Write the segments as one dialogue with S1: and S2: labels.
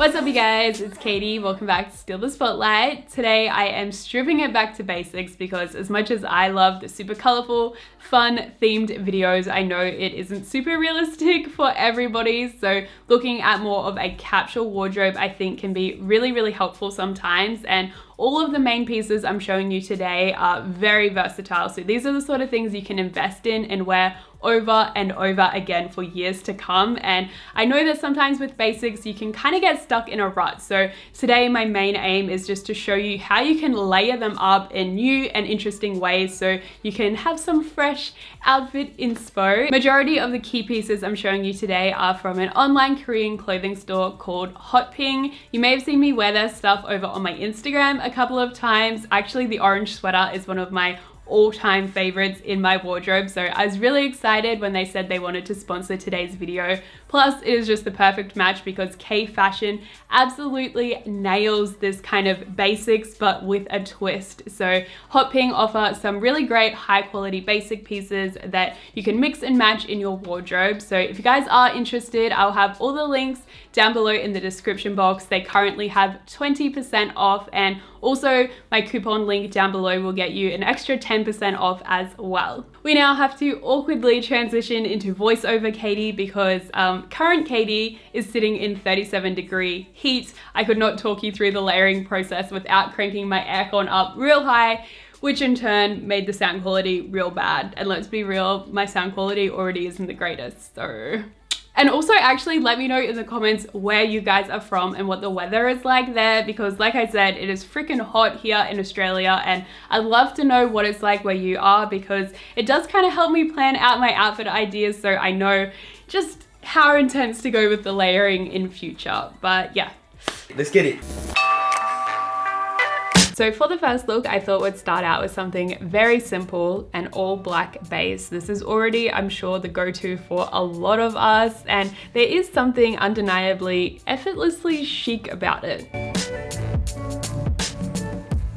S1: What's up you guys, it's Katie, welcome back to Steal the Spotlight. Today I am stripping it back to basics because as much as I love the super colorful, fun themed videos, I know it isn't super realistic for everybody. So looking at more of a capsule wardrobe I think can be really helpful sometimes, and all of the main pieces I'm showing you today are very versatile. So these are the sort of things you can invest in and wear over and over again for years to come. And I know that sometimes with basics you can kind of get stuck in a rut. So today my main aim is just to show you how you can layer them up in new and interesting ways so you can have some fresh outfit inspo. Majority of the key pieces I'm showing you today are from an online Korean clothing store called Hotping. You may have seen me wear their stuff over on my Instagram a couple of times. Actually, the orange sweater is one of my all-time favorites in my wardrobe, so I was really excited when they said they wanted to sponsor today's video. Plus it is just the perfect match because K Fashion absolutely nails this kind of basics but with a twist. So Hotping offer some really great high quality basic pieces that you can mix and match in your wardrobe. So if you guys are interested, I'll have all the links down below in the description box. They currently have 20% off, and also my coupon link down below will get you an extra 10% off as well. We now have to awkwardly transition into voiceover Katie because current Katie is sitting in 37-degree heat. I could not talk you through the layering process without cranking my aircon up real high, which in turn made the sound quality real bad. And let's be real, my sound quality already isn't the greatest, so. And also actually let me know in the comments where you guys are from and what the weather is like there, because like I said, it is freaking hot here in Australia, and I'd love to know what it's like where you are because it does kind of help me plan out my outfit ideas so I know just how intense to go with the layering in future. But yeah.
S2: Let's get it.
S1: So for the first look, I thought we'd start out with something very simple, an all black base. This is already, I'm sure, the go-to for a lot of us, and there is something undeniably effortlessly chic about it.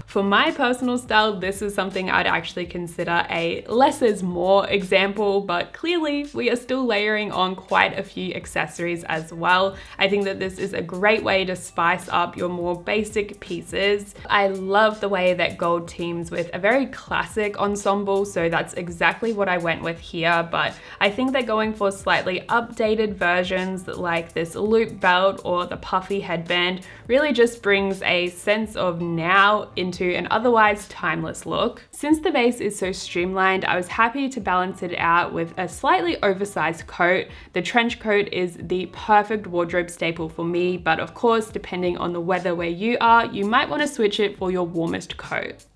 S1: For my personal style, this is something I'd actually consider a less is more example, but clearly we are still layering on quite a few accessories as well. I think that this is a great way to spice up your more basic pieces. I love the way that gold teams with a very classic ensemble, so that's exactly what I went with here, but I think they're going for slightly updated versions like this loop belt or the puffy headband really just brings a sense of now into an otherwise timeless look. Since the base is so streamlined, I was happy to balance it out with a slightly oversized coat. The trench coat is the perfect wardrobe staple for me, but of course, depending on the weather where you are, you might want to switch it for your warmest coat.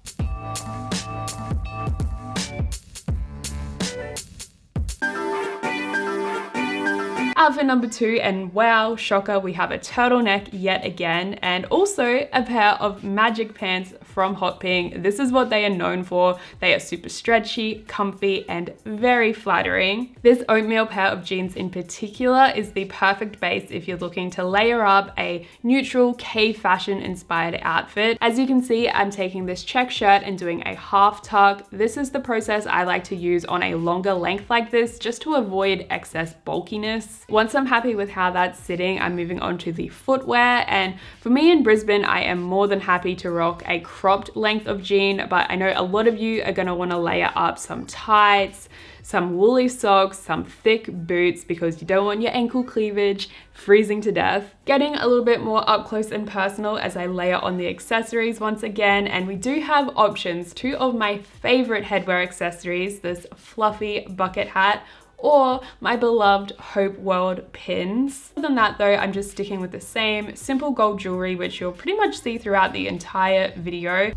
S1: Outfit number 2, and wow, shocker, we have a turtleneck yet again, and also a pair of magic pants from Hotping. This is what they are known for. They are super stretchy, comfy, and very flattering. This oatmeal pair of jeans in particular is the perfect base if you're looking to layer up a neutral K Fashion inspired outfit. As you can see, I'm taking this check shirt and doing a half tuck. This is the process I like to use on a longer length like this, just to avoid excess bulkiness. Once I'm happy with how that's sitting, I'm moving on to the footwear, and for me in Brisbane, I am more than happy to rock a cropped length of jean, but I know a lot of you are gonna wanna layer up some tights, some woolly socks, some thick boots because you don't want your ankle cleavage freezing to death. Getting a little bit more up close and personal as I layer on the accessories once again, and we do have options. 2 of my favorite headwear accessories, this fluffy bucket hat or my beloved Hope World pins. Other than that though, I'm just sticking with the same simple gold jewelry, which you'll pretty much see throughout the entire video.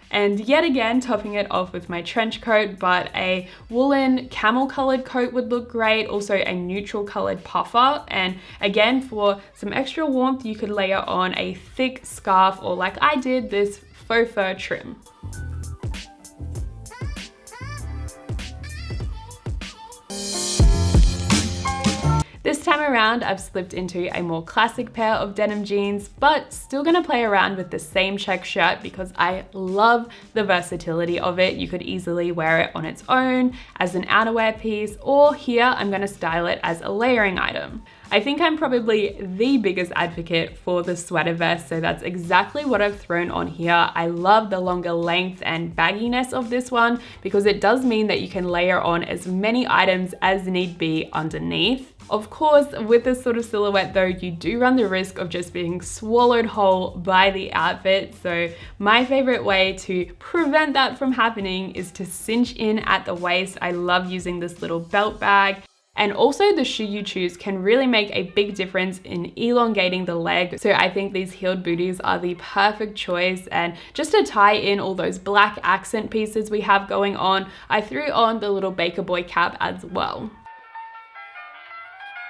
S1: And yet again, topping it off with my trench coat, but a woolen camel colored coat would look great. Also a neutral colored puffer. And again, for some extra warmth, you could layer on a thick scarf or like I did, this faux fur trim. This time around, I've slipped into a more classic pair of denim jeans, but still gonna play around with the same check shirt because I love the versatility of it. You could easily wear it on its own, as an outerwear piece, or here I'm gonna style it as a layering item. I think I'm probably the biggest advocate for the sweater vest, so that's exactly what I've thrown on here. I love the longer length and bagginess of this one because it does mean that you can layer on as many items as need be underneath. Of course, with this sort of silhouette though, you do run the risk of just being swallowed whole by the outfit. So my favorite way to prevent that from happening is to cinch in at the waist. I love using this little belt bag. And also the shoe you choose can really make a big difference in elongating the leg. So I think these heeled booties are the perfect choice. And just to tie in all those black accent pieces we have going on, I threw on the little Baker Boy cap as well.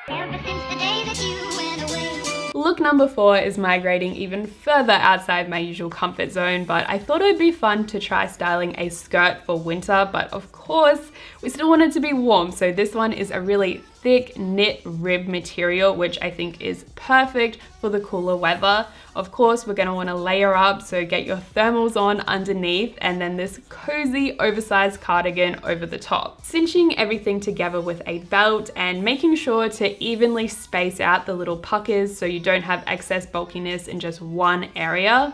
S1: Ever since the day that you went away. Look number 4 is migrating even further outside my usual comfort zone, but I thought it would be fun to try styling a skirt for winter, but of course, we still want it to be warm. So this one is a really thick knit rib material, which I think is perfect for the cooler weather. Of course, we're gonna wanna layer up, so get your thermals on underneath, and then this cozy oversized cardigan over the top. Cinching everything together with a belt and making sure to evenly space out the little puckers so you don't have excess bulkiness in just one area.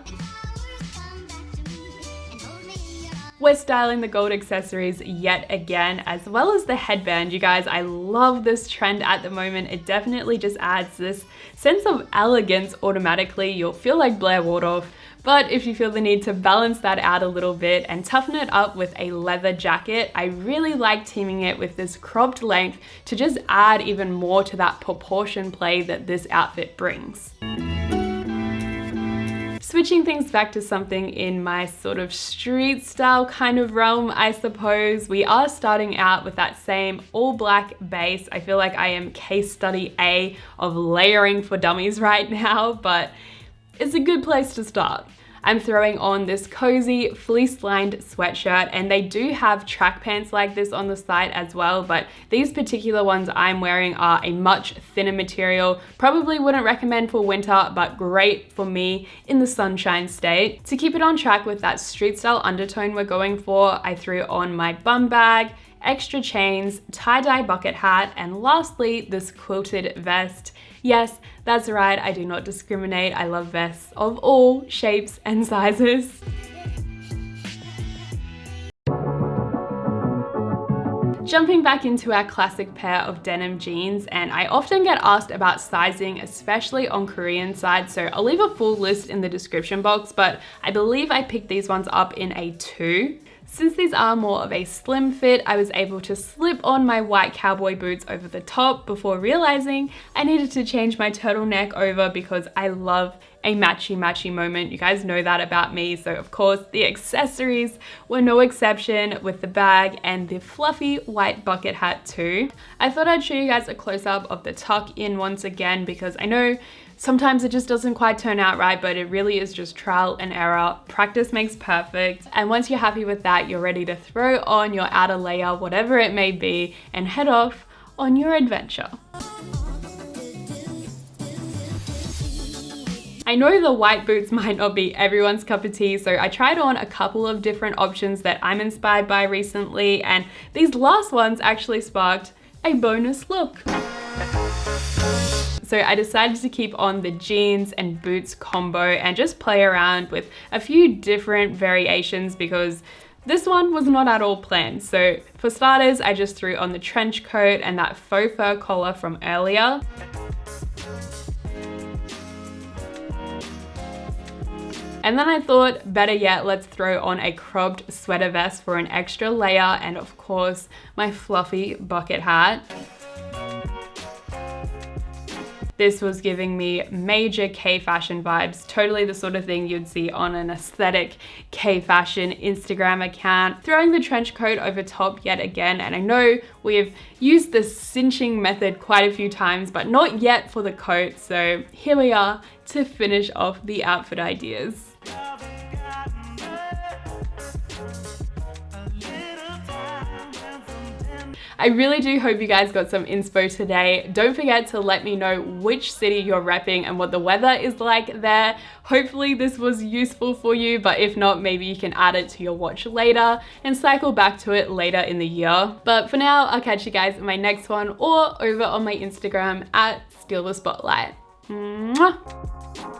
S1: We're styling the gold accessories yet again, as well as the headband. You guys, I love this trend at the moment. It definitely just adds this sense of elegance automatically. You'll feel like Blair Waldorf, but if you feel the need to balance that out a little bit and toughen it up with a leather jacket, I really like teaming it with this cropped length to just add even more to that proportion play that this outfit brings. Switching things back to something in my sort of street style kind of realm, I suppose. We are starting out with that same all black base. I feel like I am case study A of layering for dummies right now, but it's a good place to start. I'm throwing on this cozy fleece-lined sweatshirt, and they do have track pants like this on the site as well, but these particular ones I'm wearing are a much thinner material. Probably wouldn't recommend for winter, but great for me in the sunshine state. To keep it on track with that street style undertone we're going for, I threw on my bum bag, extra chains, tie-dye bucket hat, and lastly, this quilted vest. Yes, that's right, I do not discriminate. I love vests of all shapes and sizes. Jumping back into our classic pair of denim jeans, and I often get asked about sizing, especially on Korean side, so I'll leave a full list in the description box, but I believe I picked these ones up in a 2. Since these are more of a slim fit, I was able to slip on my white cowboy boots over the top before realizing I needed to change my turtleneck over because I love a matchy moment. You guys know that about me. So of course the accessories were no exception, with the bag and the fluffy white bucket hat too. I thought I'd show you guys a close-up of the tuck in once again because I know sometimes it just doesn't quite turn out right, but it really is just trial and error. Practice makes perfect. And once you're happy with that, you're ready to throw on your outer layer, whatever it may be, and head off on your adventure. I know the white boots might not be everyone's cup of tea, so I tried on a couple of different options that I'm inspired by recently, and these last ones actually sparked a bonus look. So I decided to keep on the jeans and boots combo and just play around with a few different variations because this one was not at all planned. So for starters, I just threw on the trench coat and that faux fur collar from earlier. And then I thought, better yet, let's throw on a cropped sweater vest for an extra layer, and of course, my fluffy bucket hat. This was giving me major K-fashion vibes, totally the sort of thing you'd see on an aesthetic K-fashion Instagram account. Throwing the trench coat over top yet again, and I know we've used the cinching method quite a few times, but not yet for the coat, so here we are to finish off the outfit ideas. I really do hope you guys got some inspo today. Don't forget to let me know which city you're repping and what the weather is like there. Hopefully this was useful for you, but if not, maybe you can add it to your watch later and cycle back to it later in the year. But for now, I'll catch you guys in my next one or over on my Instagram at Steal the Spotlight. Mwah!